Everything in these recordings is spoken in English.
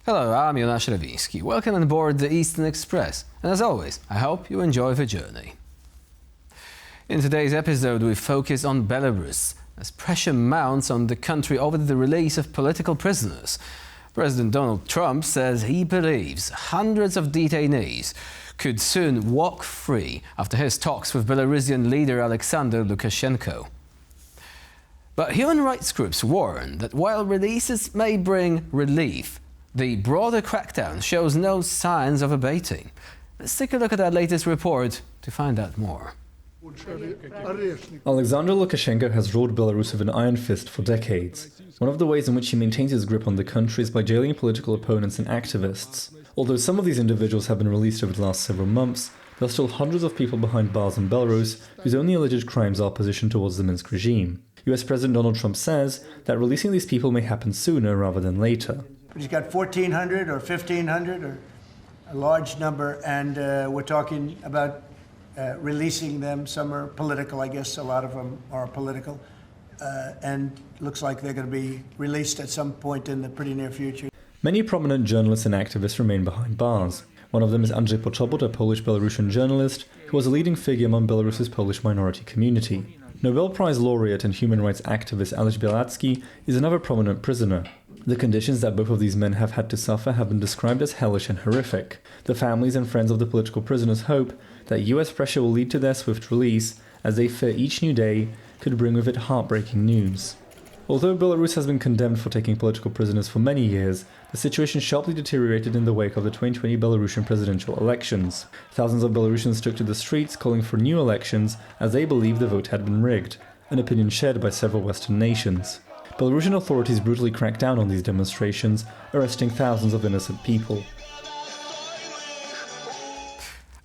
Hello, I'm Jonasz Rewiński. Welcome on board the Eastern Express. And as always, I hope you enjoy the journey. In today's episode, we focus on Belarus as pressure mounts on the country over the release of political prisoners. President Donald Trump says he believes hundreds of detainees could soon walk free after his talks with Belarusian leader Alexander Lukashenko. But human rights groups warn that while releases may bring relief, the broader crackdown shows no signs of abating. Let's take a look at our latest report to find out more. Alexander Lukashenko has ruled Belarus with an iron fist for decades. One of the ways in which he maintains his grip on the country is by jailing political opponents and activists. Although some of these individuals have been released over the last several months, there are still hundreds of people behind bars in Belarus whose only alleged crimes are opposition towards the Minsk regime. US President Donald Trump says that releasing these people may happen sooner rather than later. He's got 1,400 or 1,500 or a large number, and we're talking about releasing them. Some are political, I guess a lot of them are political, and looks like they're going to be released at some point in the pretty near future. Many prominent journalists and activists remain behind bars. One of them is Andrzej Poczobut, a Polish-Belarusian journalist who was a leading figure among Belarus's Polish minority community. Nobel Prize laureate and human rights activist Alex Białacki is another prominent prisoner. The conditions that both of these men have had to suffer have been described as hellish and horrific. The families and friends of the political prisoners hope that US pressure will lead to their swift release, as they fear each new day could bring with it heartbreaking news. Although Belarus has been condemned for taking political prisoners for many years, the situation sharply deteriorated in the wake of the 2020 Belarusian presidential elections. Thousands of Belarusians took to the streets calling for new elections as they believed the vote had been rigged, an opinion shared by several Western nations. Belarusian authorities brutally cracked down on these demonstrations, arresting thousands of innocent people.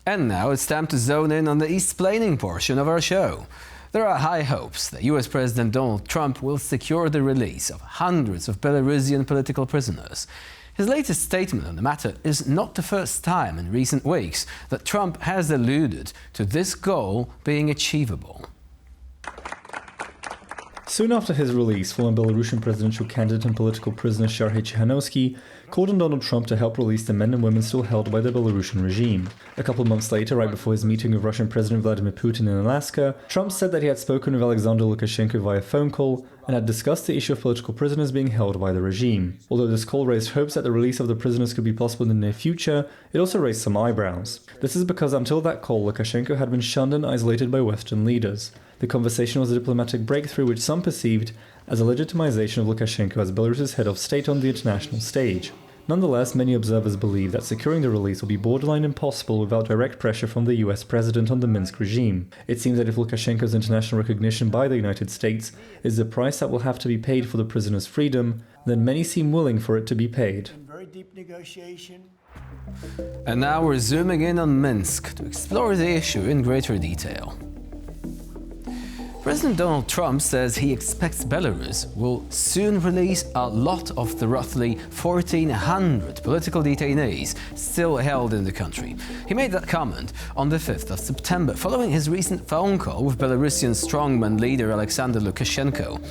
And now it's time to zone in on the explaining portion of our show. There are high hopes that US President Donald Trump will secure the release of hundreds of Belarusian political prisoners. His latest statement on the matter is not the first time in recent weeks that Trump has alluded to this goal being achievable. Soon after his release, former Belarusian presidential candidate and political prisoner Serhiy Tsikhanouski called on Donald Trump to help release the men and women still held by the Belarusian regime. A couple months later, right before his meeting with Russian President Vladimir Putin in Alaska, Trump said that he had spoken with Alexander Lukashenko via phone call and had discussed the issue of political prisoners being held by the regime. Although this call raised hopes that the release of the prisoners could be possible in the near future, it also raised some eyebrows. This is because until that call, Lukashenko had been shunned and isolated by Western leaders. The conversation was a diplomatic breakthrough which some perceived as a legitimization of Lukashenko as Belarus's head of state on the international stage. Nonetheless, many observers believe that securing the release will be borderline impossible without direct pressure from the US president on the Minsk regime. It seems that if Lukashenko's international recognition by the United States is the price that will have to be paid for the prisoner's freedom, then many seem willing for it to be paid. Very deep negotiation. And now we're zooming in on Minsk to explore the issue in greater detail. President Donald Trump says he expects Belarus will soon release a lot of the roughly 1,400 political detainees still held in the country. He made that comment on the 5th of September, following his recent phone call with Belarusian strongman leader Alexander Lukashenko.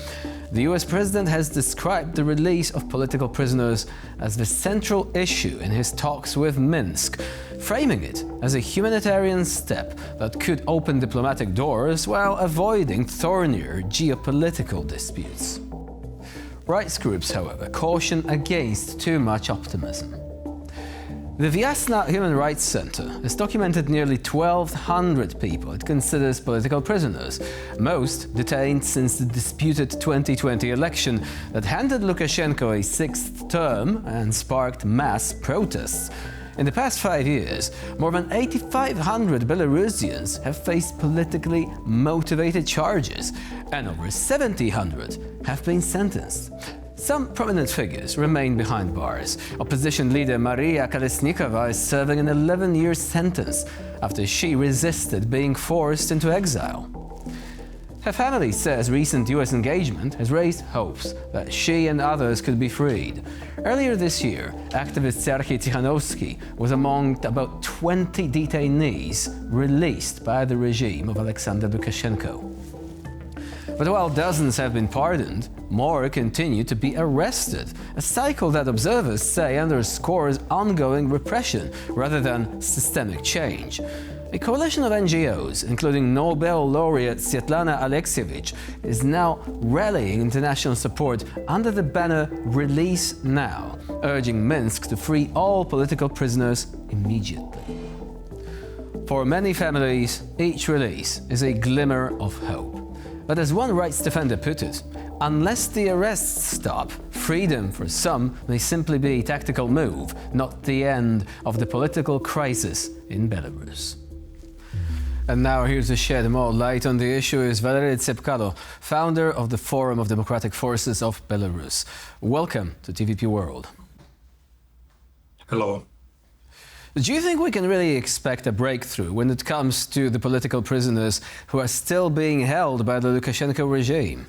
The US president has described the release of political prisoners as the central issue in his talks with Minsk, framing it as a humanitarian step that could open diplomatic doors while avoiding thornier geopolitical disputes. Rights groups, however, caution against too much optimism. The Vyasna Human Rights Center has documented nearly 1,200 people it considers political prisoners, most detained since the disputed 2020 election that handed Lukashenko a sixth term and sparked mass protests. In the past 5 years, more than 8,500 Belarusians have faced politically motivated charges, and over 1,700 have been sentenced. Some prominent figures remain behind bars. Opposition leader Maria Kolesnikova is serving an 11-year sentence after she resisted being forced into exile. Her family says recent US engagement has raised hopes that she and others could be freed. Earlier this year, activist Serhiy Tsikhanouski was among about 20 detainees released by the regime of Alexander Lukashenko. But while dozens have been pardoned, more continue to be arrested, a cycle that observers say underscores ongoing repression rather than systemic change. A coalition of NGOs, including Nobel laureate Svetlana Alexievich, is now rallying international support under the banner Release Now, urging Minsk to free all political prisoners immediately. For many families, each release is a glimmer of hope. But as one rights defender put it, unless the arrests stop, freedom for some may simply be a tactical move, not the end of the political crisis in Belarus. And now here to shed more light on the issue is Valery Tsepkalo, founder of the Forum of Democratic Forces of Belarus. Welcome to TVP World. Hello. Do you think we can really expect a breakthrough when it comes to the political prisoners who are still being held by the Lukashenko regime?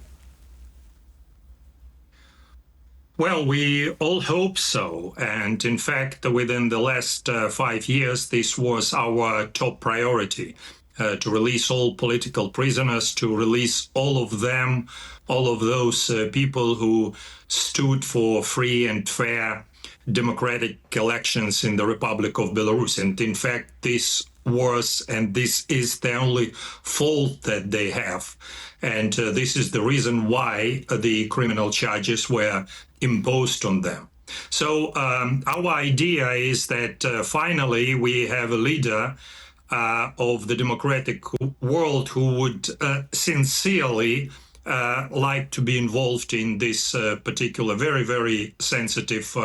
Well, we all hope so. And in fact, within the last 5 years, this was our top priority. To release all political prisoners, to release all of them, all of those people who stood for free and fair democratic elections in the Republic of Belarus. And in fact, this was and this is the only fault that they have. And this is the reason why the criminal charges were imposed on them. So our idea is that finally we have a leader of the democratic world who would sincerely like to be involved in this particular very, very sensitive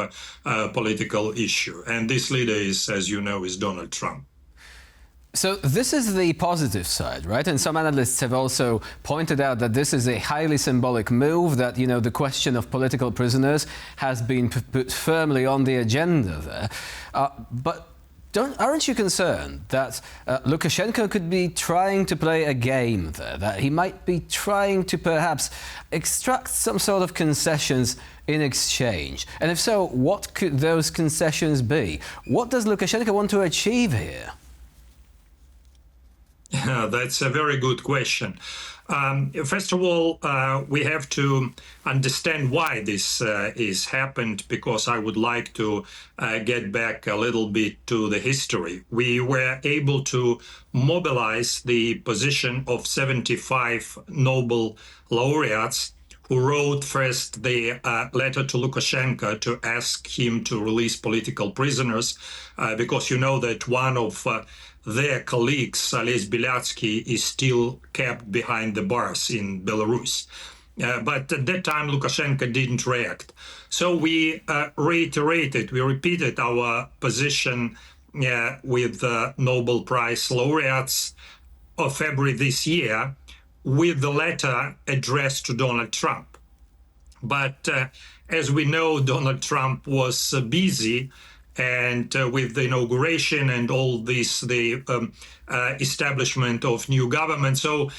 political issue. And this leader is, as you know, is Donald Trump. So this is the positive side, right? And some analysts have also pointed out that this is a highly symbolic move, that, the question of political prisoners has been put firmly on the agenda there. But aren't you concerned that Lukashenko could be trying to play a game there, that he might be trying to perhaps extract some sort of concessions in exchange? And if so, what could those concessions be? What does Lukashenko want to achieve here? Yeah, that's a very good question. First of all, we have to understand why this is happened, because I would like to get back a little bit to the history. We were able to mobilize the position of 75 Nobel laureates who wrote first the letter to Lukashenko to ask him to release political prisoners, because you know that one of their colleagues, Ales Bialyatsky, is still kept behind the bars in Belarus. But at that time, Lukashenko didn't react. So we repeated our position with Nobel Prize laureates of February this year with the letter addressed to Donald Trump. But as we know, Donald Trump was busy, and with the inauguration and all this, the establishment of new government. So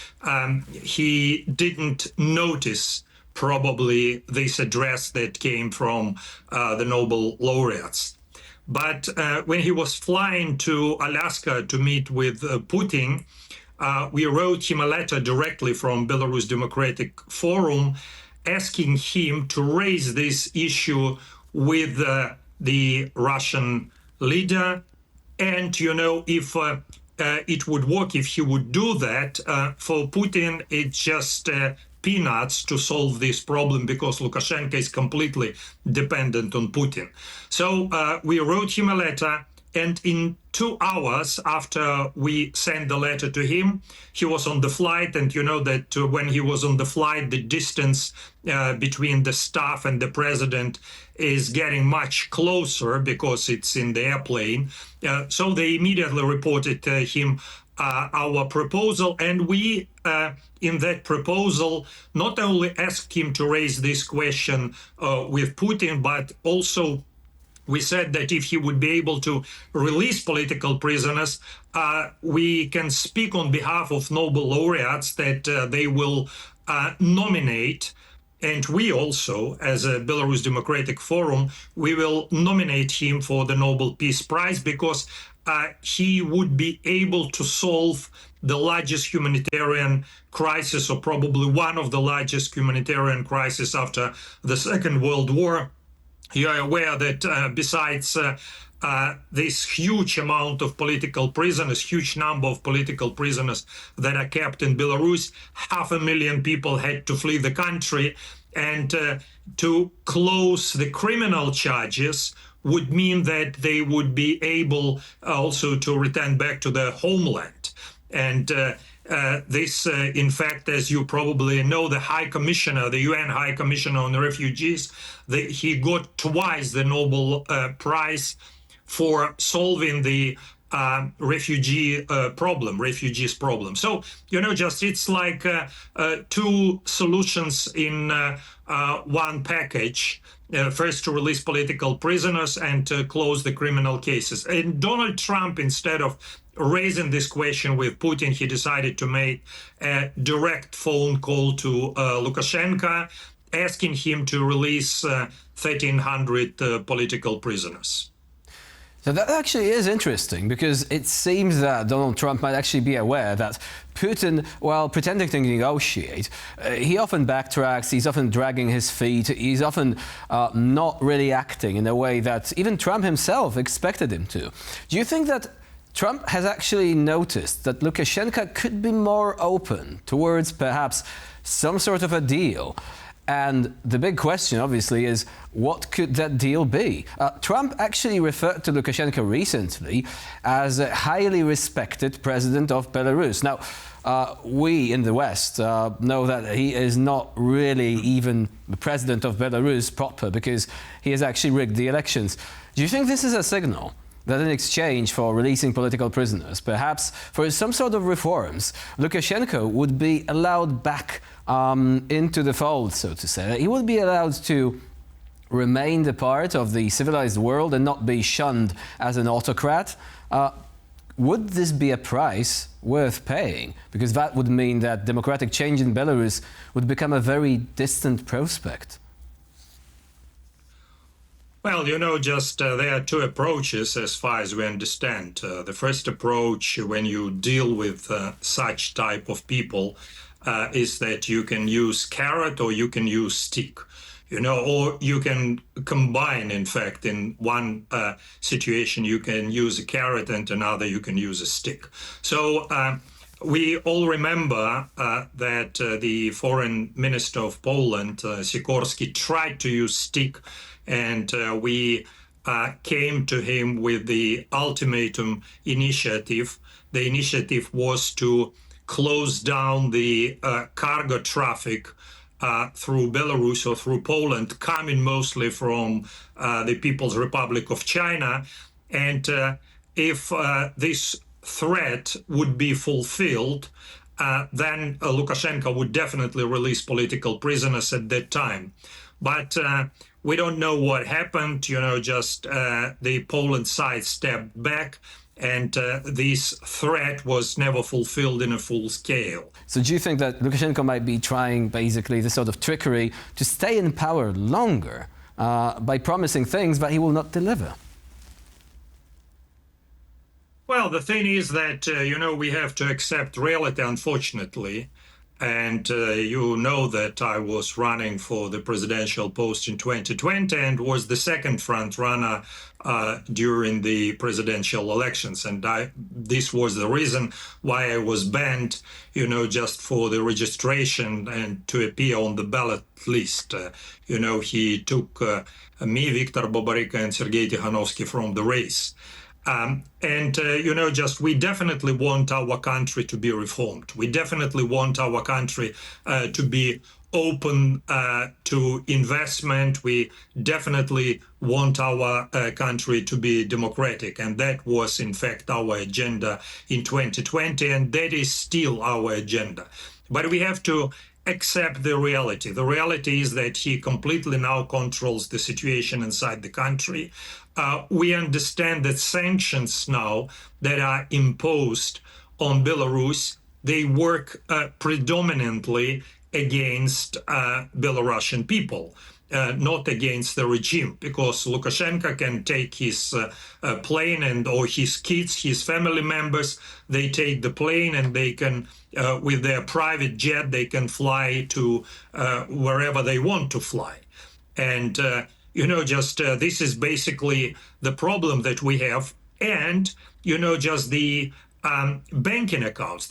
he didn't notice probably this address that came from the Nobel laureates. But when he was flying to Alaska to meet with Putin, we wrote him a letter directly from Belarus Democratic Forum asking him to raise this issue with the Russian leader. And, if it would work, if he would do that, for Putin, it's just peanuts to solve this problem, because Lukashenko is completely dependent on Putin. So we wrote him a letter, and in 2 hours after we sent the letter to him, he was on the flight. And you know that when he was on the flight, the distance between the staff and the president is getting much closer because it's in the airplane. So they immediately reported him our proposal. And we, in that proposal, not only asked him to raise this question with Putin, but also we said that if he would be able to release political prisoners, we can speak on behalf of Nobel laureates that they will nominate, and we also, as a Belarus Democratic Forum, we will nominate him for the Nobel Peace Prize, because he would be able to solve the largest humanitarian crisis, or probably one of the largest humanitarian crises after the Second World War. You are aware that besides this huge amount of political prisoners, huge number of political prisoners that are kept in Belarus, 500,000 people had to flee the country, and to close the criminal charges would mean that they would be able also to return back to their homeland. And this, in fact, as you probably know, the High Commissioner, the UN High Commissioner on Refugees, he got twice the Nobel Prize for solving the refugees problem. So, just it's like two solutions in one package. First, to release political prisoners and to close the criminal cases. And Donald Trump, instead of raising this question with Putin, he decided to make a direct phone call to Lukashenko, asking him to release 1,300 political prisoners. So that actually is interesting, because it seems that Donald Trump might actually be aware that Putin, while pretending to negotiate, he often backtracks, he's often dragging his feet, he's often not really acting in a way that even Trump himself expected him to. Do you think that Trump has actually noticed that Lukashenko could be more open towards perhaps some sort of a deal? And the big question, obviously, is what could that deal be? Trump actually referred to Lukashenko recently as a highly respected president of Belarus. Now, we in the West know that he is not really even the president of Belarus proper, because he has actually rigged the elections. Do you think this is a signal that in exchange for releasing political prisoners, perhaps for some sort of reforms, Lukashenko would be allowed back into the fold, so to say? He would be allowed to remain the part of the civilized world and not be shunned as an autocrat. Would this be a price worth paying? Because that would mean that democratic change in Belarus would become a very distant prospect. Well, there are two approaches as far as we understand. The first approach, when you deal with such type of people, is that you can use carrot or you can use stick, or you can combine. In fact, in one situation, you can use a carrot, and another you can use a stick. So we all remember that the foreign minister of Poland, Sikorski, tried to use stick, and we came to him with the ultimatum initiative. The initiative was to close down the cargo traffic through Belarus or through Poland, coming mostly from the People's Republic of China. And if this threat would be fulfilled, then Lukashenko would definitely release political prisoners at that time. But we don't know what happened. The Poland side stepped back, and this threat was never fulfilled in a full scale. So do you think that Lukashenko might be trying basically this sort of trickery to stay in power longer by promising things that he will not deliver? Well, the thing is that, we have to accept reality, unfortunately. And that I was running for the presidential post in 2020 and was the second front runner during the presidential elections. And this was the reason why I was banned, just for the registration and to appear on the ballot list. He took me, Viktor Babaryka, and Sergei Tikhanovsky from the race. We definitely want our country to be reformed. We definitely want our country to be open to investment. We definitely want our country to be democratic. And that was, in fact, our agenda in 2020. And that is still our agenda. But we have to accept the reality. The reality is that he completely now controls the situation inside the country. We understand that sanctions now that are imposed on Belarus, they work predominantly against Belarusian people. not against the regime, because Lukashenko can take his plane or his kids, his family members, they take the plane and they can, with their private jet, they can fly to wherever they want to fly. And, this is basically the problem that we have. And, just the banking accounts,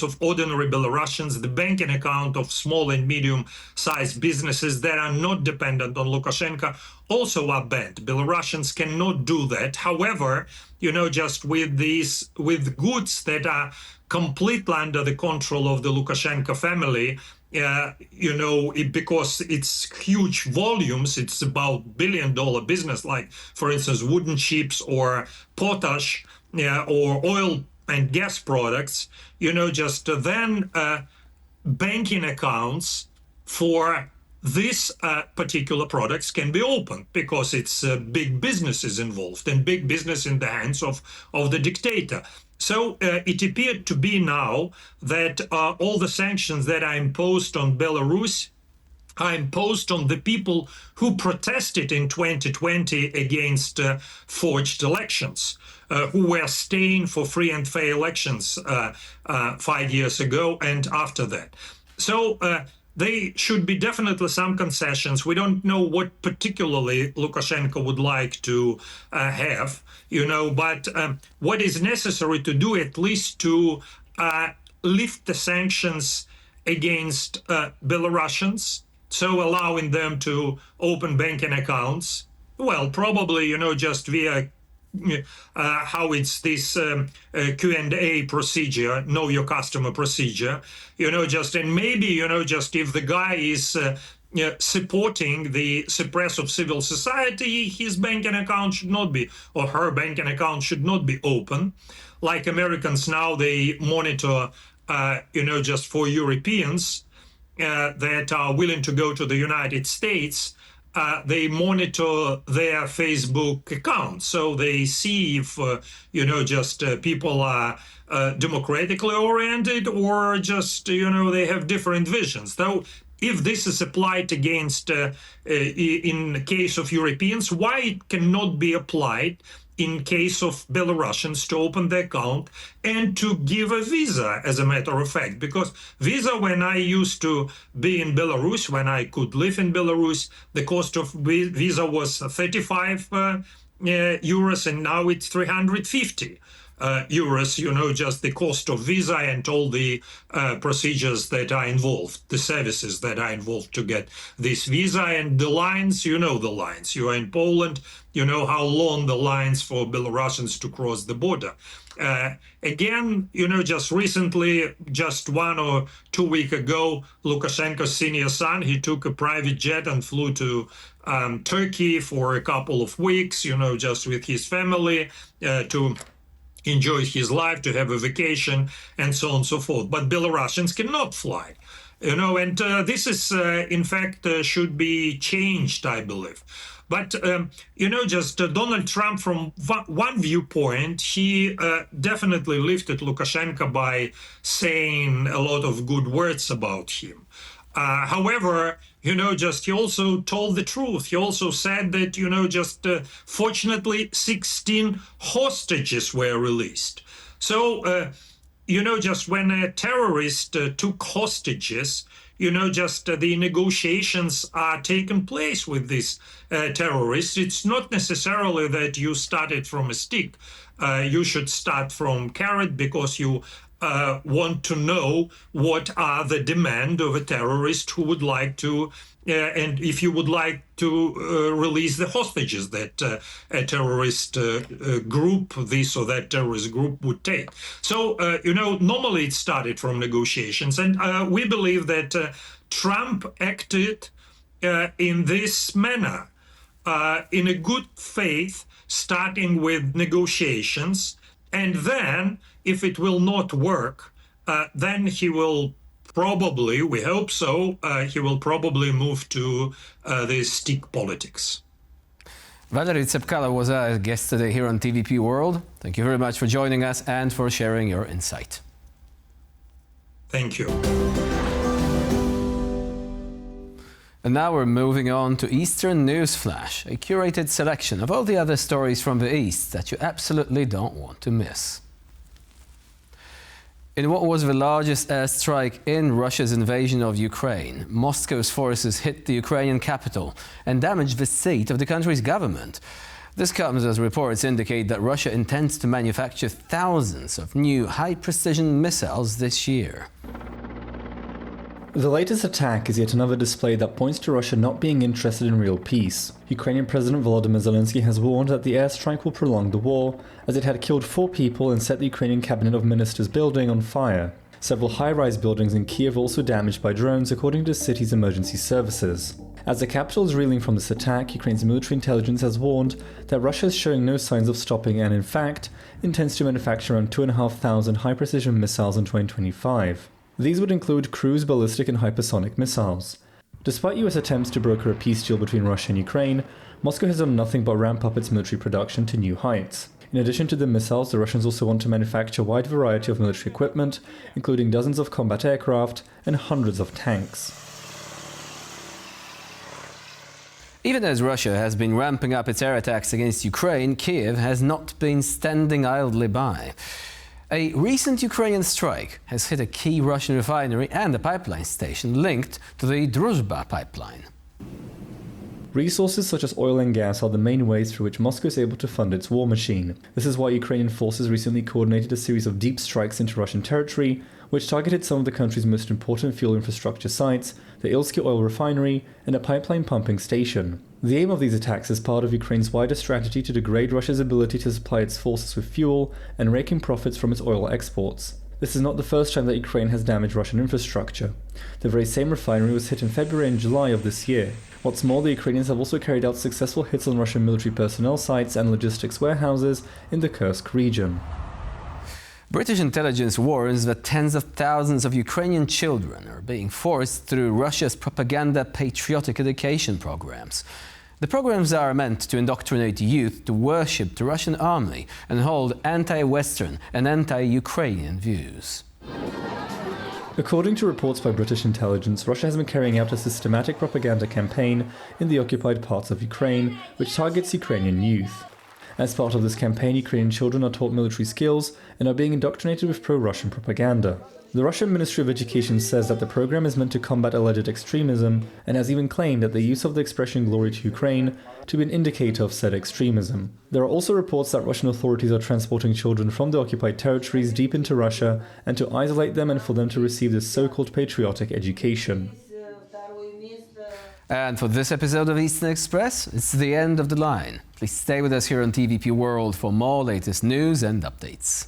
of ordinary Belarusians, the banking account of small and medium-sized businesses that are not dependent on Lukashenko also are banned. Belarusians cannot do that. However, just with goods that are completely under the control of the Lukashenko family, because it's huge volumes, it's about billion-dollar business, like, for instance, wooden chips or potash, or oil and gas products, then banking accounts for these particular products can be opened, because it's big businesses involved, and big business in the hands of the dictator. So it appeared to be now that all the sanctions that are imposed on Belarus are imposed on the people who protested in 2020 against forged elections, who were staying for free and fair elections 5 years ago and after that. So there should be definitely some concessions. We don't know what particularly Lukashenko would like to have, but what is necessary to do, at least to lift the sanctions against Belarusians, so allowing them to open banking accounts, well, probably, just via how it's this Q&A procedure, know your customer procedure, and maybe, if the guy is supporting the suppressive civil society, his banking account should not be, or her banking account should not be open. Like Americans now, they monitor, just for Europeans that are willing to go to the United States, they monitor their Facebook accounts. So they see if, people are democratically oriented, or just, they have different visions. Though, if this is applied against, in case of Europeans, why it cannot be applied in case of Belarusians to open the account and to give a visa, as a matter of fact? Because visa, when I used to be in Belarus, when I could live in Belarus, the cost of visa was 35 euros, and now it's 350 euros, just the cost of visa and all the procedures that are involved, the services that are involved to get this visa, and the lines, the lines. You are in Poland, you know how long the lines for Belarusians to cross the border. Again, just recently, just 1 or 2 weeks ago, Lukashenko's senior son, he took a private jet and flew to Turkey for a couple of weeks, just with his family to enjoy his life, to have a vacation, and so on and so forth. But Belarusians cannot fly, and this is, in fact, should be changed, I believe. But, just Donald Trump, from one viewpoint, he definitely lifted Lukashenko by saying a lot of good words about him. However, he also told the truth. He also said that, fortunately, 16 hostages were released. So, when a terrorist took hostages, the negotiations are taking place with these terrorists. It's not necessarily that you started from a stick. You should start from carrot, because you want to know what are the demand of a terrorist who would like to, and if you would like to release the hostages that a terrorist group, this or that terrorist group, would take. So, normally it started from negotiations, and we believe that Trump acted in this manner, in a good faith, starting with negotiations, and then, if it will not work, then he will probably, we hope so, he will probably move to the stick politics. Valery Tsepkalo was our guest today here on TVP World. Thank you very much for joining us and for sharing your insight. Thank you. And now we're moving on to Eastern News Flash, a curated selection of all the other stories from the East that you absolutely don't want to miss. In what was the largest airstrike in Russia's invasion of Ukraine, Moscow's forces hit the Ukrainian capital and damaged the seat of the country's government. This comes as reports indicate that Russia intends to manufacture thousands of new high-precision missiles this year. The latest attack is yet another display that points to Russia not being interested in real peace. Ukrainian President Volodymyr Zelensky has warned that the airstrike will prolong the war, as it had killed 4 people and set the Ukrainian cabinet of ministers building on fire. Several high-rise buildings in Kiev also damaged by drones, according to the city's emergency services. As the capital is reeling from this attack, Ukraine's military intelligence has warned that Russia is showing no signs of stopping and, in fact, intends to manufacture around 2,500 high-precision missiles in 2025. These would include cruise, ballistic and hypersonic missiles. Despite US attempts to broker a peace deal between Russia and Ukraine, Moscow has done nothing but ramp up its military production to new heights. In addition to the missiles, the Russians also want to manufacture a wide variety of military equipment, including dozens of combat aircraft and hundreds of tanks. Even as Russia has been ramping up its air attacks against Ukraine, Kiev has not been standing idly by. A recent Ukrainian strike has hit a key Russian refinery and a pipeline station linked to the Druzhba pipeline. Resources such as oil and gas are the main ways through which Moscow is able to fund its war machine. This is why Ukrainian forces recently coordinated a series of deep strikes into Russian territory, which targeted some of the country's most important fuel infrastructure sites, the Ilsky oil refinery, and a pipeline pumping station. The aim of these attacks is part of Ukraine's wider strategy to degrade Russia's ability to supply its forces with fuel and rake in profits from its oil exports. This is not the first time that Ukraine has damaged Russian infrastructure. The very same refinery was hit in February and July of this year. What's more, the Ukrainians have also carried out successful hits on Russian military personnel sites and logistics warehouses in the Kursk region. British intelligence warns that tens of thousands of Ukrainian children are being forced through Russia's propaganda patriotic education programs. The programs are meant to indoctrinate youth to worship the Russian army and hold anti-Western and anti-Ukrainian views. According to reports by British intelligence, Russia has been carrying out a systematic propaganda campaign in the occupied parts of Ukraine, which targets Ukrainian youth. As part of this campaign, Ukrainian children are taught military skills and are being indoctrinated with pro-Russian propaganda. The Russian Ministry of Education says that the program is meant to combat alleged extremism and has even claimed that the use of the expression "glory to Ukraine" to be an indicator of said extremism. There are also reports that Russian authorities are transporting children from the occupied territories deep into Russia and to isolate them and for them to receive this so-called patriotic education. And for this episode of Eastern Express, it's the end of the line. Please stay with us here on TVP World for more latest news and updates.